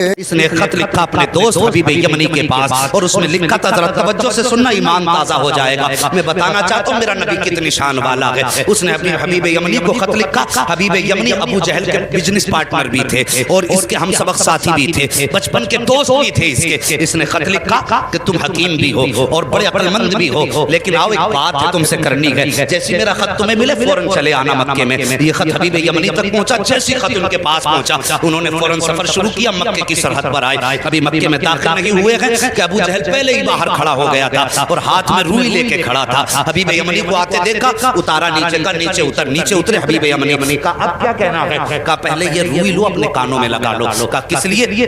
اس نے خط لکھا اپنے دوست حبیب یمنی کے پاس اور اس میں لکھا تھا، ذرا توجہ سے سننا ایمان تازہ ہو جائے گا۔ میں بتانا چاہتا ہوں میرا نبی کتنی شان والا ہے۔ اس نے اپنے حبیب یمنی کو خط لکھا۔ حبیب یمنی ابو جہل کے بزنس پارٹنر بھی تھے اور اس کے ہم سبق ساتھی بھی تھے، بچپن کے دوست بھی تھے اس کے۔ اس نے خط لکھا کہ تم حکیم بھی ہو اور بڑے عقل مند بھی ہو، لیکن آؤ ایک بات ہے تم سے کرنی ہے، جیسی میرا خط تمہیں ملے فوراً چلے آنا مکے میں۔ یہ خط حبیب یمنی تک پہنچا، جیسی خط ان کے پاس پہنچا انہوں نے فوراً سفر شروع کیا، مکے کی سرحد پر آئے۔ ابھی مکے میں داخل نہیں ہوئے ہیں کہ ابو جہل پہلے ہی باہر کھڑا ہو گیا تھا اور ہاتھ میں روئی لے کے کھڑا تھا۔ حبیب یمنی کو آتے دیکھا، اتارا نیچے کا، نیچے اتر، نیچے اترے حبیب یمنی کا اب کیا کہنا ہے؟ کہا پہلے یہ روئی لو اپنے کانوں میں لگا لو۔ کہا کس لیے؟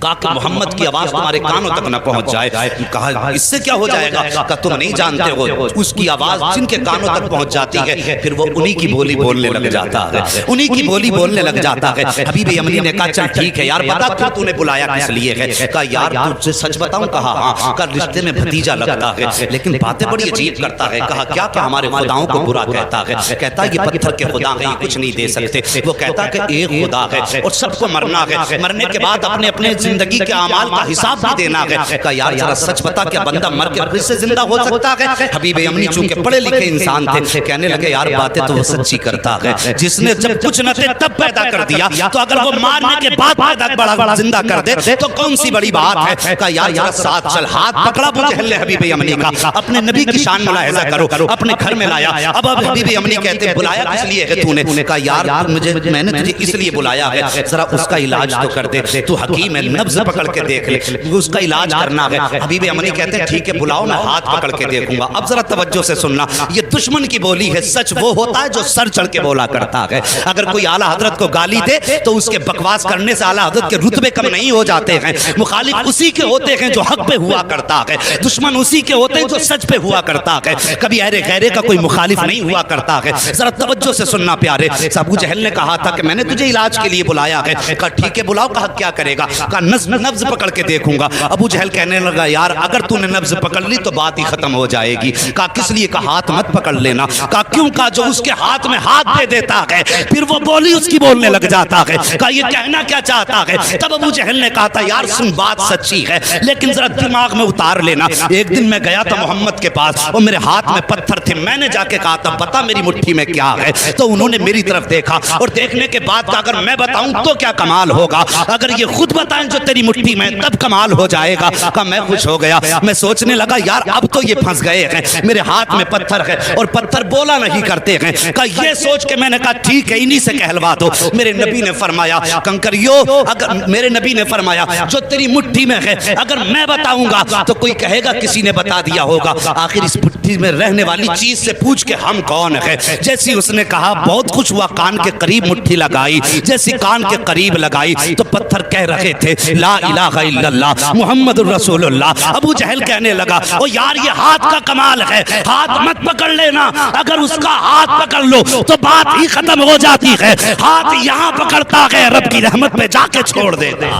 کہا کہ محمد کی آواز تمہارے کانوں تک نہ پہنچ جائے۔ کہا اس سے کیا ہو جائے گا؟ کہا تم نہیں جانتے ہو اس کی آواز جن کے کانوں تک پہنچ جاتی ہے پھر وہ انہی کی بولی بولنے لگ جاتا ہے، انہی کی بولی بولنے لگ جاتا ہے۔ حبیب یمنی نے کہا چل ٹھیک ہے یار، بتا تو نے بلایا کس لیے ہے؟ کہا یار تجھ سے سچ بتاؤں؟ کہا ہاں۔ کہا رشتے میں بھتیجا لگتا ہے لیکن باتیں بڑی عجیب کرتا ہے۔ کہا کیا؟ کہ ہمارے خداؤں کو برا کہتا ہے، کہتا یہ پتھر کے خدا ہیں، یہ کچھ نہیں دے سکتے۔ وہ کہتا کہ ایک خدا ہے اور سب کو مرنا ہے، مرنے کے بعد اپنے اپنے زندگی کے اعمال کا حساب بھی دینا ہے۔ کہا یار ذرا سچ بتا، کیا بندہ مر کے پھر سے زندہ ہو سکتا ہے؟ حبیب یمنی چونکہ پڑھے لکھے انسان تھے، کہنے لگے یار باتیں تو وہ سچی کرتا ہے، جس نے جب کچھ نہ تھے تب پیدا کر دیا، تو اگر وہ مارنے کے بعد پیدا بڑا زندہ کر دے تو کون سی بڑی بات ہے؟ کہا یار ذرا ساتھ چل۔ ہاتھ پکڑا ابو جہل نے حبیب یمنی کا، اپنے نبی کی شان ملاحظہ کرو، اپنے گھر میں لایا۔ اب حبیب یمنی کہتے بلایا کس لیے ہے تو نے؟ کہا یار میں نے تجھے اس لیے بلایا ہے، ذرا اس کا علاج تو کر دے، تو حکیم ہے، نبض پکڑ کے دیکھ لے، اس کا علاج کرنا ہے۔ حبیب یمنی کہتے ہیں ٹھیک ہے بلاؤ، میں ہاتھ پکڑ کے دیکھوں گا۔ اب ذرا توجہ سے سننا، یہ دشمن کی بولی ہے، سچ وہ ہوتا ہے جو سر چڑھ کے بولا کرتا ہے۔ اگر کوئی اعلیٰ حضرت کو گالی دے تو اس کے بکواس کرنے سے اعلیٰ حضرت کے رتبے کم نہیں ہو جاتے ہیں۔ مخالف اسی کے ہوتے ہیں جو حق پہ ہوا کرتا ہے، دشمن اسی کے ہوتے ہیں جو سچ پہ ہوا کرتا ہے، کبھی اہل غیرے کا کوئی مخالف نہیں ہوا کرتا ہے۔ ذرا توجہ سے سننا پیارے۔ ابو جہل نے کہا تھا کہ میں نے تجھے علاج کے لیے بلایا ہے۔ کہا ٹھیک ہے بلاؤ۔ کہا کیا کرے گا؟ کہا نبض پکڑ کے دیکھوں گا۔ ابو جہل کہنے لگا یار اگر تو نے نبض پکڑ لی تو بات ہی ختم ہو جائے گی۔ کہا کس لیے؟ کہا ہاتھ مت پکڑ لینا۔ کہا کیوں؟ کہا جو اس کے ہاتھ میں ہاتھ دے دیتا ہے پھر وہ بولی اس کی بولنے لگ جاتا ہے۔ کہا یہ کہنا کیا چاہتا ہے؟ تب ابو جہل نے کہا تھا یار سن بات سچی ہے لیکن ذرا دماغ میں اتار لینا۔ ایک دن میں گیا تھا محمد کے پاس اور میرے ہاتھ میں پتھر تھے، میں نے جا کے کہا تھا بتا میری مٹھی میں کیا ہے، تو انہوں نے میری طرف دیکھا اور دیکھنے کے بعد کہا اگر میں بتاؤں تو کیا کمال ہوگا، اگر یہ خود بتائیں جو تیری مٹھی میں تب کمال ہو جائے گا۔ کہا میں خوش ہو گیا، میں سوچنے لگا یار اب تو یہ پھنس گئے ہیں، میرے ہاتھ میں پتھر ہے اور پتھر بولا نہیں کرتے ہیں۔ کہا یہ سوچ کے میں نے کہا ٹھیک ہے انہی سے کہلوا دو۔ میرے نبی نے فرمایا کنکریو، اگر میرے نبی نے فرمایا جو تیری مٹھی میں ہے اگر میں بتاؤں گا تو کوئی کہے گا کسی نے بتا دیا ہوگا، آخر اس مٹھی میں رہنے والی چیز سے پوچھ کے ہم کون ہے۔ جیسی اس نے کہا بہت خوش ہوا، کان کے قریب مٹھی لگائی، جیسی کان کے قریب لگائی تو پتھر کہہ رہے تھے لا الہ الا اللہ محمد الرسول اللہ۔ ابو جہل کہنے لگا او یار یہ ہاتھ کا کمال ہے، ہاتھ مت پکڑ لینا، اگر اس کا ہاتھ پکڑ لو تو بات ہی ختم ہو جاتی ہے، ہاتھ یہاں پکڑتا ہے رب کی رحمت پہ جا کے چھوڑ دیتا۔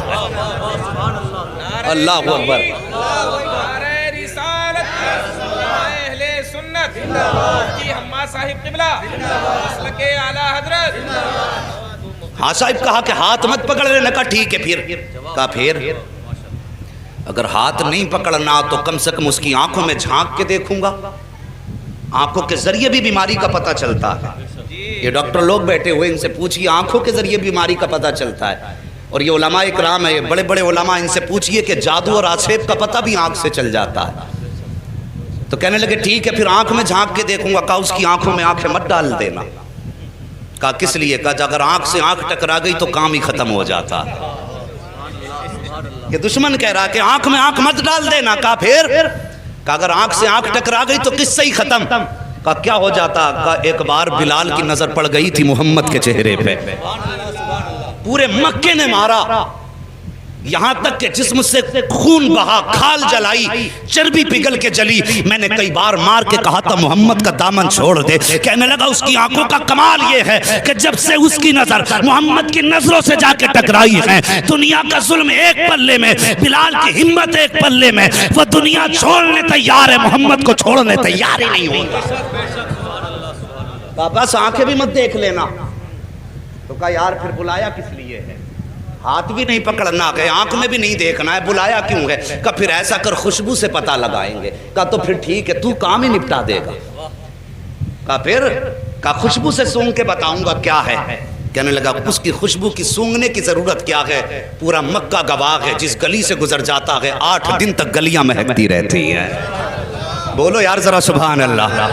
اللہ اکبر۔ ہاں صاحب کہا کہ ہاتھ مت پکڑ لینا۔ کہا ٹھیک ہے پھر؟ کہا پھر اگر ہاتھ نہیں پکڑنا تو کم سے کم اس کی آنکھوں میں جھانک کے دیکھوں گا، آنکھوں کے ذریعے بھی بیماری کا پتہ چلتا ہے۔ یہ ڈاکٹر لوگ بیٹھے ہوئے ان سے پوچھئے آنکھوں کے ذریعے بیماری کا پتہ چلتا ہے، اور یہ علماء اکرام ہے بڑے بڑے علماء، ان سے پوچھئے کہ جادو اور آسیب کا پتہ بھی آنکھ سے چل جاتا ہے۔ تو کہنے لگے ٹھیک ہے پھر آنکھ میں جھانک کے دیکھوں گا۔ کہا اس کی آنکھوں میں آنکھیں مت ڈال دینا۔ کہا کس لیے؟ کہا اگر آنکھ سے آنکھ ٹکرا گئی تو کام ہی ختم ہو جاتا۔ یہ دشمن کہہ رہا کہ آنکھ میں آنکھ مت ڈال دینا۔ کہا پھر؟ کہا اگر آنکھ سے آنکھ ٹکرا گئی تو قصہ ہی ختم۔ کہا کیا ہو جاتا؟ کہا ایک بار بلال کی نظر پڑ گئی تھی محمد کے چہرے پہ، پورے مکے نے مارا، یہاں تک کہ جسم سے خون بہا، کھال جلائی، چربی پگھل کے جلی۔ میں نے کئی بار مار کے کہا تھا محمد کا دامن چھوڑ دے۔ کہنے لگا اس کی آنکھوں کا کمال یہ ہے کہ جب سے اس کی نظر محمد کی نظروں سے جا کے ٹکرائی ہے، دنیا کا ظلم ایک پلے میں، بلال کی ہمت ایک پلے میں، وہ دنیا چھوڑنے تیار ہے، محمد کو چھوڑنے تیار ہی نہیں ہوگا۔ بس آنکھیں بھی مت دیکھ لینا۔ تو کہا یار پھر بلایا کس لیے ہے؟ ہاتھ بھی نہیں پکڑنا ہے، آنکھ میں بھی نہیں دیکھنا ہے، بلایا کیوں ہے؟ کہ پھر ایسا کر خوشبو سے پتہ لگائیں گے۔ کہ تو پھر ٹھیک ہے، تو کام ہی نپٹا دے گا۔ کہ پھر کہ خوشبو سے سونگ کے بتاؤں گا کیا ہے۔ کہنے لگا اس کی خوشبو کی سونگنے کی ضرورت کیا ہے؟ پورا مکہ گواہ ہے، جس گلی سے گزر جاتا ہے 8 دن تک گلیاں مہکتی رہتی ہیں۔ بولو یار ذرا سبحان اللہ۔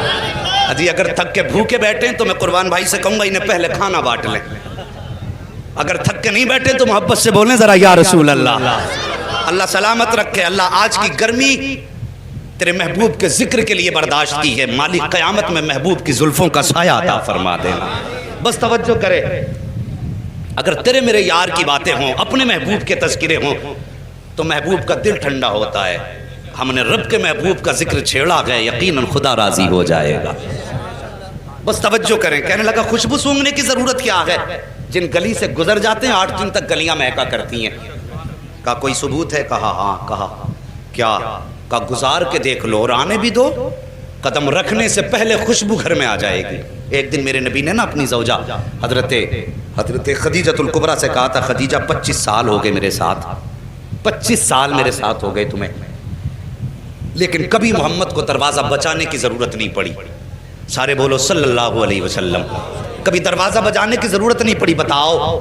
جی اگر تھک کے بھوکے بیٹھیں تو میں قربان بھائی سے کہوں گا انہیں پہلے کھانا بانٹ لیں، اگر تھک کے نہیں بیٹھے تو محبت سے بولیں ذرا یا رسول اللہ۔ اللہ سلامت رکھے، اللہ آج کی گرمی تیرے محبوب کے ذکر کے لیے برداشت کی ہے، مالک قیامت میں محبوب کی زلفوں کا سایہ عطا فرما دینا۔ بس توجہ کرے، اگر تیرے میرے یار کی باتیں ہوں، اپنے محبوب کے تذکرے ہوں تو محبوب کا دل ٹھنڈا ہوتا ہے۔ ہم نے رب کے محبوب کا ذکر چھیڑا گیا، یقیناً خدا راضی ہو جائے گا۔ بس توجہ کریں۔ کہنے لگا خوشبو سونگنے کی ضرورت کیا ہے؟ جن گلی سے گزر جاتے ہیں 8 دن تک گلیاں مہکا کرتی ہیں۔ کہا کوئی ثبوت ہے؟ کہا ہاں۔ کہا کیا؟ کہا گزار کے دیکھ لو اور آنے بھی دو، قدم رکھنے سے پہلے خوشبو گھر میں آ جائے گی۔ ایک دن میرے نبی نے نا اپنی زوجہ حضرت خدیجۃ الکبریٰ سے کہا تھا، خدیجہ 25 سال ہو گئے میرے ساتھ، 25 سال میرے ساتھ ہو گئے تمہیں، لیکن کبھی محمد کو دروازہ بچانے کی ضرورت نہیں پڑی۔ سارے بولو صلی اللہ علیہ وسلم۔ کبھی دروازہ بجانے کی ضرورت نہیں پڑی۔ بتاؤ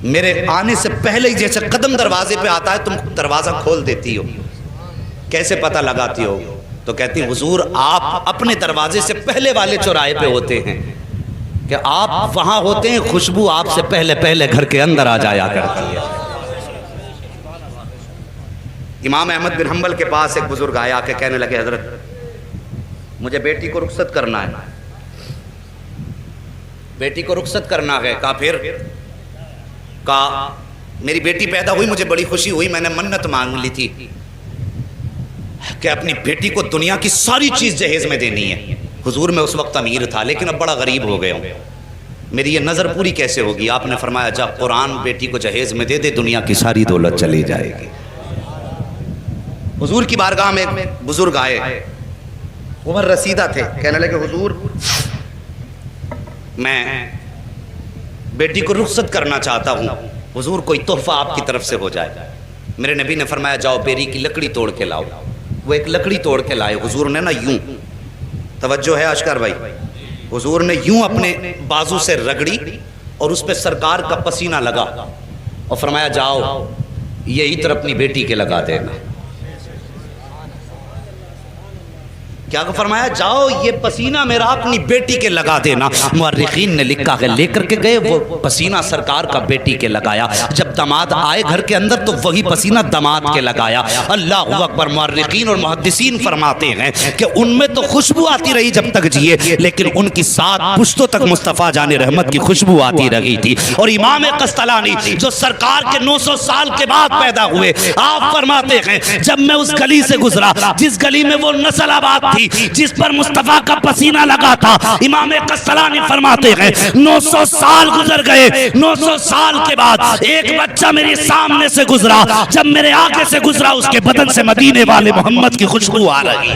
میرے آنے سے پہلے ہی جیسے قدم دروازے پہ آتا ہے تم دروازہ کھول دیتی ہو، کیسے پتہ لگاتی ہو؟ تو کہتی ہیں حضور آپ اپنے دروازے سے پہلے والے چوراہے پہ ہوتے ہیں، کہ آپ وہاں ہوتے ہیں، خوشبو آپ سے پہلے گھر کے اندر آ جایا کرتی ہے۔ امام احمد بن حنبل کے پاس ایک بزرگ آیا کہ کہنے لگے حضرت مجھے بیٹی کو رخصت کرنا ہے، بیٹی کو رخصت کرنا ہے۔ کہا پھر؟ کہا میری بیٹی پیدا ہوئی، مجھے بڑی خوشی ہوئی، میں نے منت مانگ لی تھی کہ اپنی بیٹی کو دنیا کی ساری چیز جہیز میں دینی ہے۔ حضور میں اس وقت امیر تھا لیکن اب بڑا غریب ہو گیا ہوں، میری یہ نظر پوری کیسے ہوگی؟ آپ نے فرمایا جا قرآن بیٹی کو جہیز میں دے دے، دنیا کی ساری دولت چلی جائے گی۔ حضور کی بارگاہ میں بزرگ آئے، عمر رسیدہ تھے، کہنے لگے حضور میں بیٹی کو رخصت کرنا چاہتا ہوں، حضور کوئی تحفہ آپ کی طرف سے ہو جائے۔ میرے نبی نے فرمایا جاؤ بیری کی لکڑی توڑ کے لاؤ۔ وہ ایک لکڑی توڑ کے لائے، حضور نے نا یوں، توجہ ہے اشکر بھائی، حضور نے یوں اپنے بازو سے رگڑی اور اس پہ سرکار کا پسینہ لگا اور فرمایا جاؤ یہ عطر اپنی بیٹی کے لگا دینا۔ کیا فرمایا؟ جاؤ یہ پسینہ میرا اپنی بیٹی کے لگا دینا۔ مورخین نے لکھا ہے لے کر کے گئے وہ پسینہ سرکار کا بیٹی کے لگایا، جب داماد آئے گھر کے اندر تو وہی پسینہ داماد کے لگایا۔ اللہ اکبر۔ مورخین اور محدثین فرماتے ہیں کہ ان میں تو خوشبو آتی رہی جب تک جیے، لیکن ان کی 7 پشتوں تک مصطفیٰ جان رحمت کی خوشبو آتی رہی تھی۔ اور امام قسطلانی جو سرکار کے 900 سال کے بعد پیدا ہوئے، آپ فرماتے ہیں جب میں اس گلی سے گزرا جس گلی میں وہ نسل آباد تھی جس پر مصطفیٰ کا پسینہ لگا تھا، امام قسطلانی فرماتے ہیں 900 سال گزر گئے، 900 سال کے بعد ایک بچہ میرے سامنے سے گزرا، جب میرے آگے سے گزرا اس کے بدن سے مدینے والے محمد کی خوشبو آ رہی۔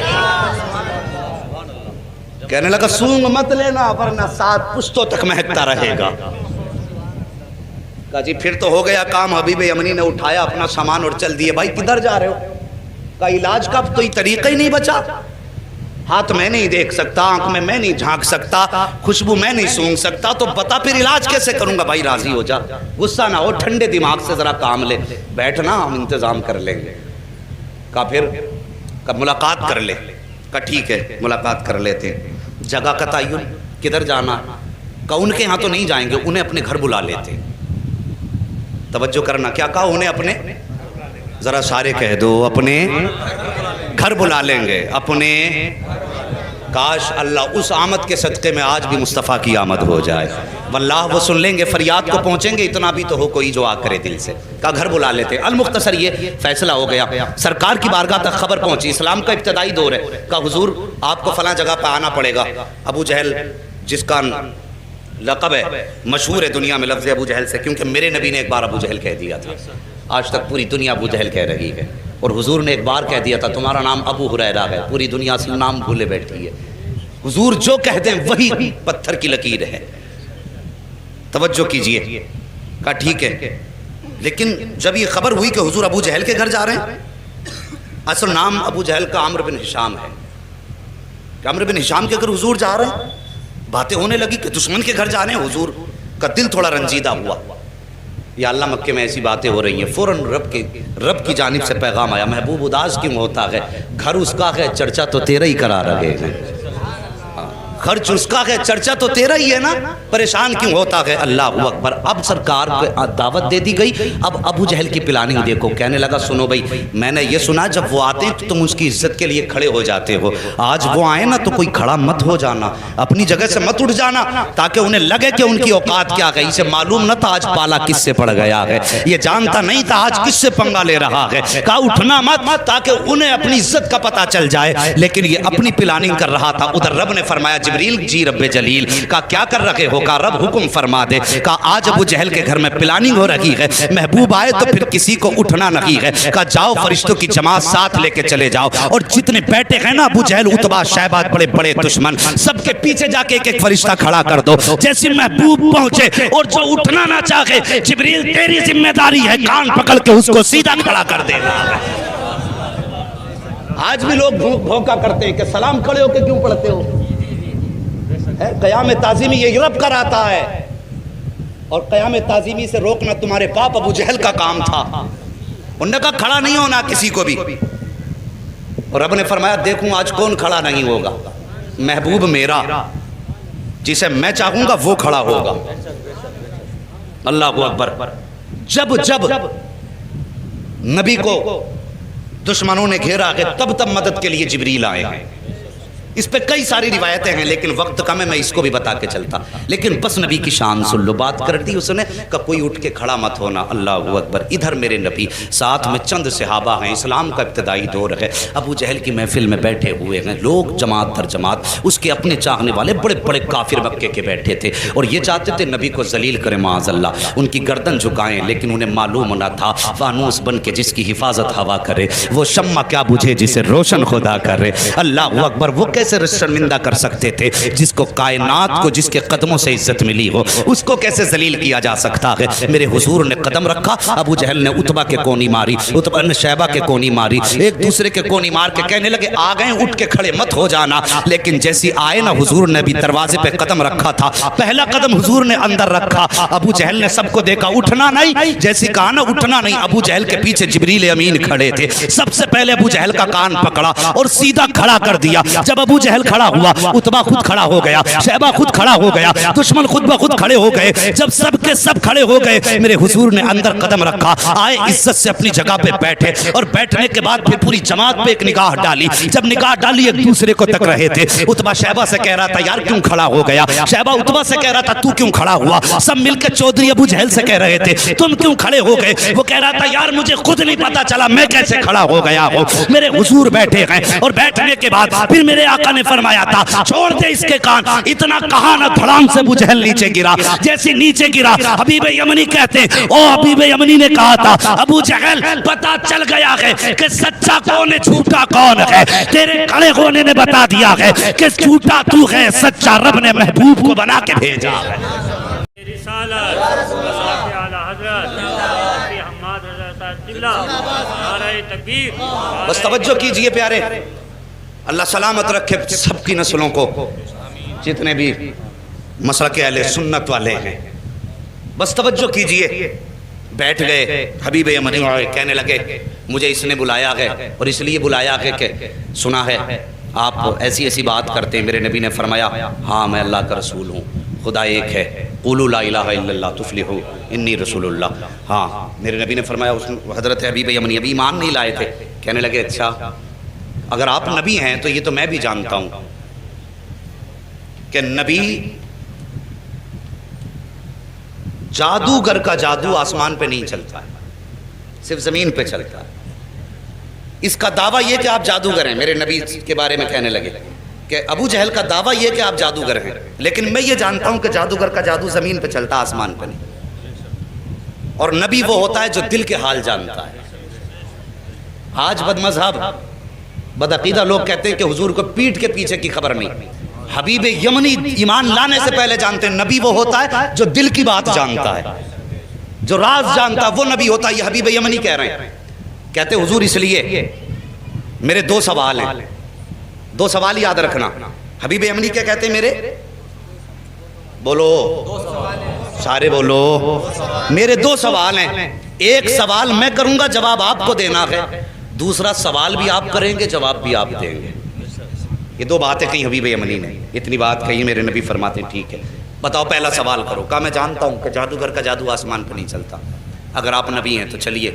کہنے لگا سونگ مت لینا ورنہ 7 پشتوں تک مہکتا رہے گا۔ کہا جی پھر تو ہو گیا کام۔ حبیب یمنی نے اٹھایا اپنا سامان اور چل دیے۔ بھائی کدھر جا رہے ہو؟ کہا علاج کا تو طریقہ ہی نہیں بچا، ہاتھ میں نہیں دیکھ سکتا، آنکھ میں نہیں جھانک سکتا، خوشبو میں نہیں سونگ سکتا، تو بتا پھر علاج کیسے کروں گا؟ بھائی راضی ہو جا، غصہ نہ ہو، ٹھنڈے دماغ سے ذرا کام لے، بیٹھنا ہم انتظام کر لیں گے۔ کہا پھر؟ کہا ملاقات کر لے۔ کہا ٹھیک ہے ملاقات کر لیتے ہیں۔ جگہ کا تعین، کدھر جانا؟ کہا ان کے ہاں تو نہیں جائیں گے، انہیں اپنے گھر بلا لیتے۔ توجہ کرنا، کیا کہا؟ انہیں اپنے، ذرا سارے کہہ دو، اپنے گھر بلا لیں گے، اپنے۔ کاش اللہ اس آمد کے صدقے میں آج بھی مصطفیٰ کی آمد ہو جائے، واللہ وہ سن لیں گے، فریاد کو پہنچیں گے، اتنا بھی تو ہو کوئی جو آ کرے دل سے۔ کہا گھر بلا لیتے۔ المختصر یہ فیصلہ ہو گیا، سرکار کی بارگاہ تک خبر پہنچی، اسلام کا ابتدائی دور ہے۔ کہا حضور آپ کو فلاں جگہ پہ آنا پڑے گا۔ ابو جہل جس کا لقب ہے، مشہور ہے دنیا میں لفظ ابو جہل سے، کیونکہ میرے نبی نے ایک بار ابو جہل کہہ دیا تھا، آج تک پوری دنیا ابو جہل کہہ رہی ہے، اور حضور نے ایک بار کہہ دیا تھا تمہارا نام ابو ہریرہ ہے، پوری دنیا سے نام بھولے بیٹھی ہے۔ حضور جو کہتے ہیں وہی پتھر کی لکیر ہے، توجہ کیجئے۔ کہا ٹھیک ہے لیکن جب یہ خبر ہوئی کہ حضور ابو جہل کے گھر جا رہے ہیں، اصل نام ابو جہل کا عمرو بن ہشام ہے، کہ عمرو بن ہشام کے گھر حضور جا رہے ہیں، باتیں ہونے لگی کہ دشمن کے گھر جا رہے ہیں، حضور کا دل تھوڑا رنجیدہ ہوا، یا اللہ مکے میں ایسی باتیں ہو رہی ہیں، فوراً رب کی جانب سے پیغام آیا، محبوب اداس کیوں ہوتا ہے، گھر اس کا ہے چرچا تو تیرا ہی کرا رہے ہیں، خرچ اس کا ہے چرچا تو تیرا ہی ہے نا، پریشان کیوں ہوتا ہے، اللہ اکبر۔ اب سرکار کو دعوت دے دی گئی، اب ابو جہل کی پلاننگ دیکھو، کہنے لگا سنو بھائی، میں نے یہ سنا جب وہ آتے ہیں تو تم اس کی عزت کے لیے کھڑے ہو جاتے ہو، آج وہ آئے نا تو کوئی کھڑا مت ہو جانا، اپنی جگہ سے مت اٹھ جانا، تاکہ انہیں لگے کہ ان کی اوقات کیا گئی، اسے معلوم نہ تھا آج پالا کس سے پڑ گیا ہے، یہ جانتا نہیں تھا آج کس سے پنگا لے رہا ہے، کہا اٹھنا مت تاکہ انہیں اپنی عزت کا پتہ چل جائے، لیکن یہ اپنی پلاننگ کر رہا تھا۔ ادھر رب نے فرمایا جبریل جی رب جلیل، کہا کیا کر رکھے ہو، کہا رب حکم فرما دے، کہا آج ابو جہل کے گھر میں پلاننگ ہو رہی ہے، محبوب آئے تو پھر کسی کو اٹھنا نہیں ہے، کہا جاؤ فرشتوں کی جماعت ساتھ لے کے چلے جاؤ، اور جتنے بیٹھے ہیں نا ابو جہل عتبہ شیبہ بڑے بڑے دشمن، سب کے پیچھے جا کے ایک ایک فرشتہ کھڑا کر دو، جیسے محبوب پہنچے اور جو اٹھنا نہ چاہے جبریل تیری ذمہ داری ہے کان پکڑ کے اس کو سیدھا کھڑا کر دینا۔ آج بھی لوگ بھوکا کرتے ہیں کہ سلام کھڑے ہو کے کیوں پڑھتے ہو، قیام تعظیمی یہ رب کراتا ہے، اور قیام تعظیمی سے روکنا تمہارے باپ ابو جہل کا کام تھا، انہوں نے کہا کھڑا نہیں ہونا کسی کو بھی، اور رب نے فرمایا دیکھوں آج کون کھڑا نہیں ہوگا، محبوب میرا جسے میں چاہوں گا وہ کھڑا ہوگا، اللہ اکبر۔ جب جب نبی کو دشمنوں نے گھیرا ہے تب تب مدد کے لیے جبریل آئے ہیں، اس پہ کئی ساری روایتیں ہیں لیکن وقت کم ہے، میں اس کو بھی بتا کے چلتا، لیکن بس نبی کی شان سن لو، بات کر دی اس نے کہ کوئی اٹھ کے کھڑا مت ہونا، اللہ اکبر۔ ادھر میرے نبی ساتھ میں چند صحابہ ہیں، اسلام کا ابتدائی دور ہے، ابو جہل کی محفل میں بیٹھے ہوئے ہیں لوگ جماعت در جماعت، اس کے اپنے چاہنے والے بڑے بڑے کافر مکے کے بیٹھے تھے، اور یہ چاہتے تھے نبی کو ذلیل کرے معاذ اللہ، ان کی گردن جھکائیں، لیکن انہیں معلوم نہ تھا فانوس بن کے جس کی حفاظت ہوا کرے وہ شمع کیا بجھے جسے روشن خدا کرے، اللہ اکبر۔ وہ کیسے شرمندہ کر سکتے تھے جس کو کائنات کو جس کے قدموں سے عزت ملی ہو، اس کو کیسے ذلیل کیا جا سکتا ہے، میرے حضور نے قدم رکھا، ابو جہل نے عتبہ کے کونی ماری، عتبہ نے شیبہ کے کونی ماری، ایک دوسرے کے کونی مار کے کہنے لگے آ گئے اٹھ کے کھڑے مت ہو جانا، لیکن جیسی آئے نا حضور نے بھی دروازے پہ قدم رکھا تھا، پہلا قدم حضور نے اندر رکھا، ابو جہل نے سب کو دیکھا اٹھنا نہیں، جیسی کہا نا اٹھنا نہیں، ابو جہل کے پیچھے جبریل امین کھڑے تھے، سب سے پہلے ابو جہل کا کان پکڑا اور سیدھا کھڑا کر دیا، جب ابو جہل کھڑا ہوا عتبہ خود کھڑا ہو گیا، شیبہ خود کھڑا ہو گیا، دشمن خود بخود کھڑے ہو گئے، جب سب کے سب کھڑے ہو گئے میرے حضور نے اندر قدم رکھا، آئے عزت سے اپنی جگہ پہ بیٹھے، اور بیٹھنے کے بعد پھر پوری جماعت پہ ایک نگاہ ڈالی، جب نگاہ ڈالی ایک دوسرے کو تک رہے تھے، عتبہ شیبہ سے کہہ رہا تھا یار کیوں کھڑا ہو گیا، شیبہ عتبہ سے کہہ رہا تھا تو کیوں کھڑا ہوا، سب مل کے چودھری ابو جہل سے کہہ رہے تھے تم کیوں کھڑے ہو گئے، وہ کہہ رہا تھا یار مجھے خود نہیں پتا چلا میں کیسے کھڑا ہو گیا ہوں، میرے حضور بیٹھے ہیں، اور بیٹھنے کے بعد پھر میرے آقا نے فرمایا تھا چھوڑ دے اس کے کان، اتنا کہا نہ دھڑام سے ابو جہل نیچے گرا، جیسے نیچے گرا حبیب یمنی کہتے او حبیب یمنی نے کہا تھا ابو جہل پتا چل گیا ہے کہ سچا کون ہے جھوٹا کون ہے، تیرے کھڑے ہونے نے بتا دیا ہے کہ جھوٹا تو ہے، سچا رب نے محبوب کو بنا کے بھیجا ہے۔ رسالت اعلی حضرت حماد حضرت قبلہ نعرہ تکبیر، بس توجہ کیجئے پیارے، اللہ سلامت رکھے سب کی نسلوں کو، جتنے بھی مسلک اہل سنت والے ہیں، بس توجہ کیجئے۔ بیٹھ گئے، حبیب یمنی کہنے لگے مجھے اس نے بلایا ہے اور اس لیے بلایا ہے کہ سنا ہے آپ ایسی ایسی بات کرتے ہیں، میرے نبی نے فرمایا ہاں میں اللہ کا رسول ہوں، خدا ایک ہے، قولوا لا الہ الا اللہ تفلحوا انی رسول اللہ، ہاں میرے نبی نے فرمایا، حضرت حبیب یمنی ابھی ایمان نہیں لائے تھے، کہنے لگے اچھا اگر آپ نبی ہیں تو یہ تو میں بھی جانتا ہوں کہ نبی جادوگر کا جادو آسمان پہ نہیں چلتا ہے، صرف زمین پہ چلتا ہے، اس کا دعویٰ یہ کہ آپ جادوگر ہیں، میرے نبی کے بارے میں کہنے لگے کہ ابو جہل کا دعویٰ یہ کہ آپ جادوگر ہیں، لیکن میں یہ جانتا ہوں کہ جادوگر کا جادو زمین پہ چلتا آسمان پہ نہیں، اور نبی وہ ہوتا ہے جو دل کے حال جانتا ہے۔ آج بد مذہب بدعقیدہ لوگ کہتے ہیں کہ حضور کو پیٹھ کے پیچھے کی خبر نہیں، حبیب یمنی ایمان لانے سے پہلے جانتے ہیں نبی وہ ہوتا ہے جو دل کی بات جانتا ہے، جو راز جانتا وہ نبی ہوتا. یہ حبیب یمنی کہہ رہے ہیں. کہتے حضور اس لیے میرے دو سوال ہیں, دو سوال یاد رکھنا. حبیب یمنی کیا کہتے ہیں؟ میرے بولو سارے بولو, میرے دو سوال ہیں. ایک سوال میں کروں گا, جواب آپ کو دینا ہے. دوسرا سوال بھی آپ کریں گے, جواب بھی آپ دیں گے. یہ دو باتیں کہیں حبیب یمنی نے. اتنی بات کہی, میرے نبی فرماتے ہیں ٹھیک ہے بتاؤ پہلا سوال کرو. کہا میں جانتا ہوں کہ جادوگر کا جادو آسمان پہ نہیں چلتا. اگر آپ نبی ہیں تو چلیے,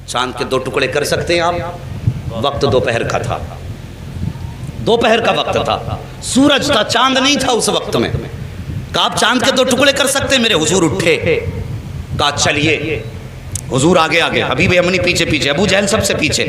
چاند کے 2 ٹکڑے کر سکتے ہیں آپ؟ وقت دوپہر کا تھا, دوپہر کا وقت تھا, سورج تھا, چاند نہیں تھا اس وقت میں. کہا آپ چاند کے 2 ٹکڑے کر سکتے ہیں؟ میرے حضور اٹھے, کہا چلیے. حضور آگے آگے, حبیب یمنی پیچھے پیچھے, ابو جہل سب سے پیچھے.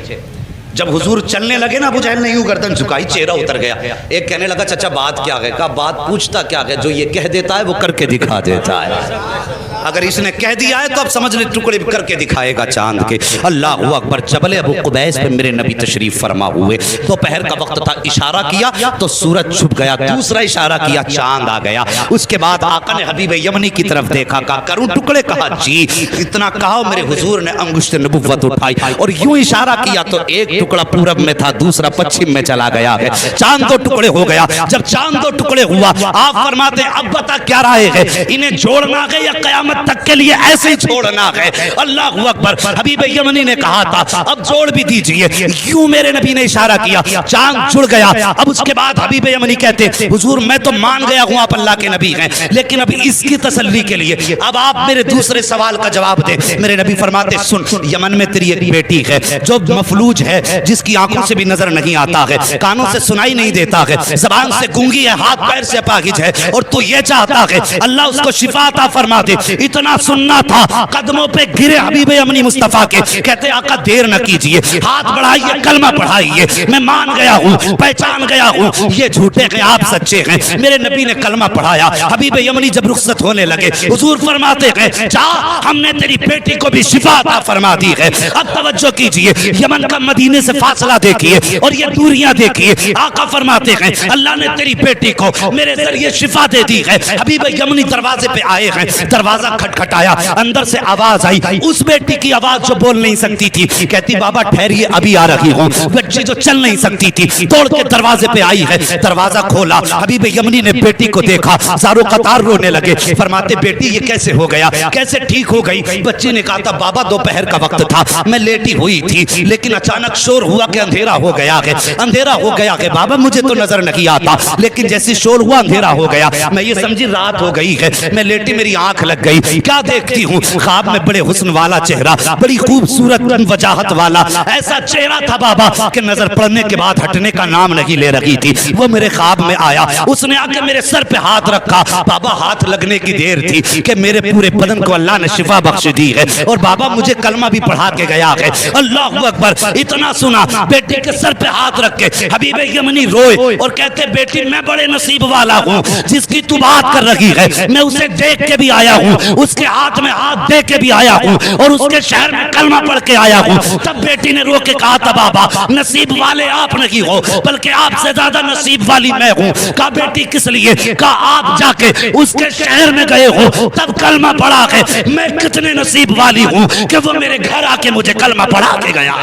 جب حضور چلنے لگے نا, ابو جہل نے یوں گردن جھکائی, چہرہ اتر گیا. ایک کہنے لگا چچا بات کیا ہے؟ کہا بات پوچھتا کیا ہے, جو یہ کہہ دیتا ہے وہ کر کے دکھا دیتا ہے. اگر اس نے کہہ دیا ہے تو اب سمجھ لے ٹکڑے کر کے دکھائے گا چاند کے. اللہ اکبر. جبل ابو قبیس پہ میرے نبی تشریف فرما ہوئے. دوپہر کا وقت تھا, اشارہ کیا تو سورج چھپ گیا. دوسرا اشارہ کیا, چاند آ گیا. اس کے بعد آقا نے حبیب یمنی کی طرف دیکھا, کہا کروں ٹکڑے؟ کہا جی. اتنا کہا میرے حضور نے انگشت نبوت اٹھائی اور یوں اشارہ کیا تو ایک ٹکڑا پورب میں تھا, دوسرا پچھم میں چلا گیا ہے. چاند 2 ٹکڑے ہو گیا. جب چاند 2 ٹکڑے ہوا, آپ فرماتے ہیں اب بتا کیا رائے ہے, انہیں جوڑنا ہے یا قیامت تک کے لیے ایسے ہی چھوڑنا ہے؟ اللہ اکبر. حبیب یمنی نے کہا تھا اب جوڑ بھی دیجئے. یوں میرے نبی نے اشارہ کیا, چاند جڑ گیا. اب اس کے بعد حبیب یمنی کہتے حضور میں تو مان گیا ہوں آپ اللہ کے نبی ہیں, لیکن اب اس کی تسلی کے لیے اب آپ میرے دوسرے سوال کا جواب دیں. میرے نبی فرماتے سن, یمن میں تیری ایک بیٹی ہے جو مفلوج ہے, جس کی آنکھوں سے بھی نظر نہیں آتا ہے, کانوں سے سنائی نہیں دیتا ہے, زبان سے گونگی ہے, ہاتھ پیر سے اپاہج ہے, اور تو یہ چاہتا ہے اللہ اس کو شفا عطا فرما دے. اتنا سننا تھا, قدموں پہ گرے حبیب یمنی مصطفیٰ کے, کہتے آقا دیر نہ کیجئے, ہاتھ بڑھائیے, کلمہ پڑھائیے. میں مان گیا ہوں, پہچان گیا ہوں یہ جھوٹے ہیں آپ سچے ہیں. میرے نبی نے کلمہ پڑھایا. حبیب یمنی جب رخصت ہونے لگے, حضور فرماتے ہیں جا, ہم نے تیری بیٹی کو بھی شفا عطا فرما دی ہے. اب توجہ کیجئے, یمن کا مدینے سے فاصلہ دیکھیے اور یہ دوریاں دیکھیے. آقا فرماتے ہیں اللہ نے تیری بیٹی کو میرے ذریعے شفا دے دی ہے. حبیب یمنی دروازے پہ آئے ہیں, دروازہ کھٹکھٹایا, اندر سے آواز آئی, اس بیٹی کی آواز جو بول نہیں سکتی تھی. کہتی بابا ٹھہریے ابھی آ رہی ہوں. بچی جو چل نہیں سکتی تھی توڑ کے دروازے پہ آئی ہے. دروازہ کھولا, حبیب یمنی نے بیٹی کو دیکھا, زارو قطار رونے لگے. فرماتے بیٹی یہ کیسے ہو گیا, کیسے ٹھیک ہو گئی؟ بچی نے کہا تھا بابا دوپہر کا وقت تھا, میں لیٹی ہوئی تھی, لیکن اچانک شور ہوا کہ اندھیرا ہو گیا ہے. اندھیرا ہو گیا ہے بابا, مجھے تو نظر نہیں آتا, لیکن جیسی شور ہوا اندھیرا ہو گیا. میں یہ سمجھی رات ہو گئی ہے, میں لیٹی, میری آنکھ لگ گئی. کیا دیکھتی ہوں؟ خواب میں بڑے حسن والا چہرہ, بڑی خوبصورت وجاہت والا ایسا چہرہ تھا بابا کہ نظر پڑنے کے بعد ہٹنے کا نام نہیں لے رہی تھی. وہ میرے خواب میں آیا, اس نے آ کے میرے سر پہ ہاتھ رکھا. بابا ہاتھ لگنے کی دیر تھی کہ میرے پورے بدن کو اللہ نے شفا بخش دی ہے, اور بابا مجھے کلمہ بھی پڑھا کے گیا ہے. اللہ اکبر. اتنا سنا, بیٹی کے سر پہ ہاتھ رکھ کے حبیب یمنی روئے اور کہتے بیٹی میں بڑے نصیب والا ہوں, جس کی تو بات کر رہی ہے میں اسے دیکھ کے بھی آیا ہوں, اس کے ہاتھ میں ہاتھ دے کے بھی آیا ہوں, اور اس کے شہر میں کلمہ پڑھ کے آیا ہوں. تب بیٹی نے رو کے کہا تھا بابا نصیب والے آپ نہیں ہو, بلکہ آپ سے زیادہ نصیب والی میں ہوں. کہا بیٹی کس لیے؟ کہا آپ جا کے اس کے شہر میں گئے ہو, تب کلمہ پڑھا ہے. میں کتنے نصیب والی ہوں کہ وہ میرے گھر آ کے مجھے کلمہ پڑھا کے گیا.